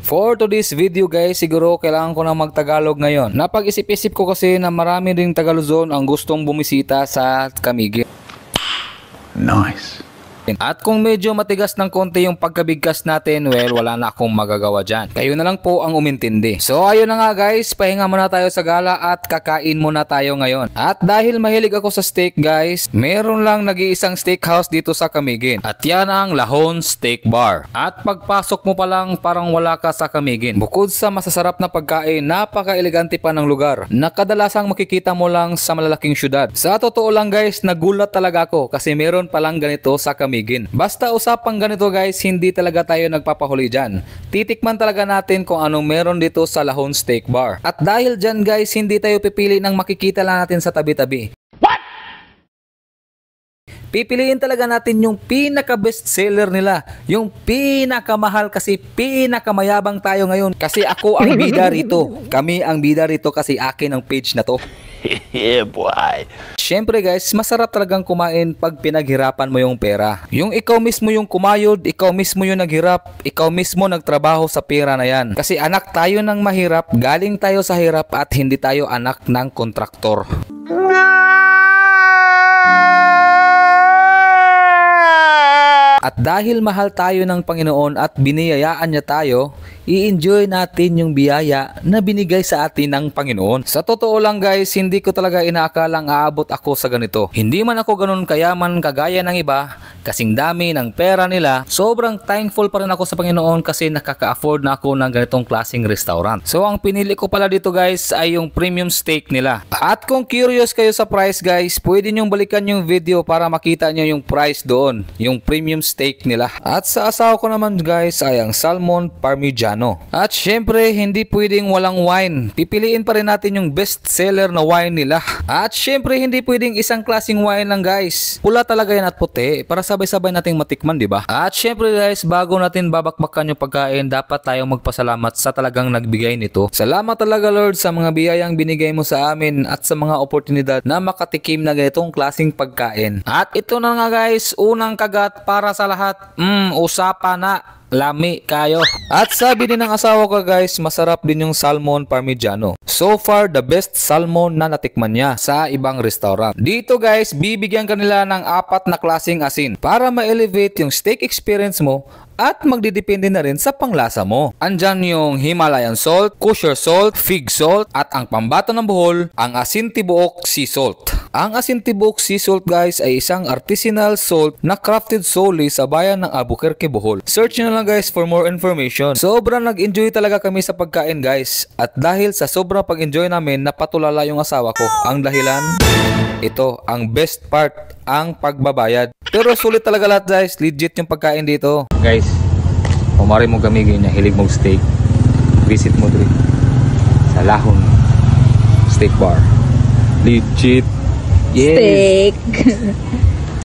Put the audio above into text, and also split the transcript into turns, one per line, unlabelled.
For today's video guys, siguro kailangan ko na magtagalog ngayon. Napag-isip-isip ko kasi na marami ding Tagaluzon ang gustong bumisita sa Camiguin.
Nice.
At kung medyo matigas ng konti yung pagkabigkas natin, well, wala na akong magagawa dyan. Kayo na lang po ang umintindi. So ayun na nga guys, pahinga muna tayo sa gala at kakain muna tayo ngayon. At dahil mahilig ako sa steak guys, meron lang nag-iisang steakhouse dito sa Camiguin. At yan ang Lahon Steak Bar. At pagpasok mo pa lang parang wala ka sa Camiguin. Bukod sa masasarap na pagkain, napaka-elegante pa ng lugar na kadalasang makikita mo lang sa malalaking syudad. Sa totoo lang guys, nagulat talaga ako kasi meron palang ganito sa Camiguin. Basta usapang ganito guys, hindi talaga tayo nagpapahuli dyan. Titikman talaga natin kung anong meron dito sa Lahon Steak Bar. At dahil dyan guys, hindi tayo pipili ng makikita lang natin sa tabi-tabi. What? Pipiliin talaga natin yung pinaka best seller nila, yung pinakamahal kasi pinakamayabang tayo ngayon. Kasi ako ang bida rito. Kami ang bida rito kasi akin ang page na to.
Yeah, boy.
Syempre guys, masarap talagang kumain pag pinaghirapan mo yung pera. Yung ikaw mismo yung kumayod, ikaw mismo yung naghirap, ikaw mismo nagtrabaho sa pera na yan. Kasi anak tayo ng mahirap, galing tayo sa hirap at hindi tayo anak ng kontraktor. At dahil mahal tayo ng Panginoon at biniyayaan niya tayo, i-enjoy natin yung biyaya na binigay sa atin ng Panginoon. Sa totoo lang guys, hindi ko talaga inaakalang aabot ako sa ganito. Hindi man ako ganun kayaman kagaya ng iba, kasing dami ng pera nila, sobrang thankful pa rin ako sa Panginoon kasi nakaka-afford na ako ng ganitong klaseng restaurant. So ang pinili ko pala dito guys ay yung premium steak nila. At kung curious kayo sa price guys, pwede nyong balikan yung video para makita nyo yung price doon, yung premium steak nila. At sa asawa ko naman guys ay ang salmon parmigiano. At syempre hindi pwedeng walang wine. Pipiliin pa rin natin yung best seller na wine nila. At syempre hindi pwedeng isang klaseng wine lang guys. Pula talaga yan at puti para sabay-sabay nating matikman, di ba? At syempre guys, bago natin babakbakan yung pagkain, dapat tayong magpasalamat sa talagang nagbigay nito. Salamat talaga Lord sa mga biyayang binigay mo sa amin at sa mga oportunidad na makatikim na ganitong klaseng pagkain. At ito na nga guys, unang kagat para sa lahat. Usapan na. Lami kayo. At sabi din ng asawa ko guys, masarap din yung salmon parmigiano. So far, the best salmon na natikman niya sa ibang restaurant. Dito guys, bibigyan kanila ng 4 na klaseng asin para ma-elevate yung steak experience mo at magdidepende na rin sa panglasa mo. Andyan yung Himalayan salt, kosher salt, fig salt, at ang pambato ng buhol, ang asin tibuok sea salt. Ang asin tibuok sea salt guys ay isang artisanal salt na crafted solely sa bayan ng Albuquerque, Bohol. Search nyo na lang guys for more information. Sobrang nag-enjoy talaga kami sa pagkain guys. At dahil sa sobrang pag-enjoy namin, napatulala yung asawa ko. Ang dahilan, ito, ang best part, ang pagbabayad. Pero sulit talaga lahat guys, legit yung pagkain dito. Guys, kumari mo Camiguin niya, hilig mong steak, visit mo dito sa Lahon Steak Bar. Legit.
Steak.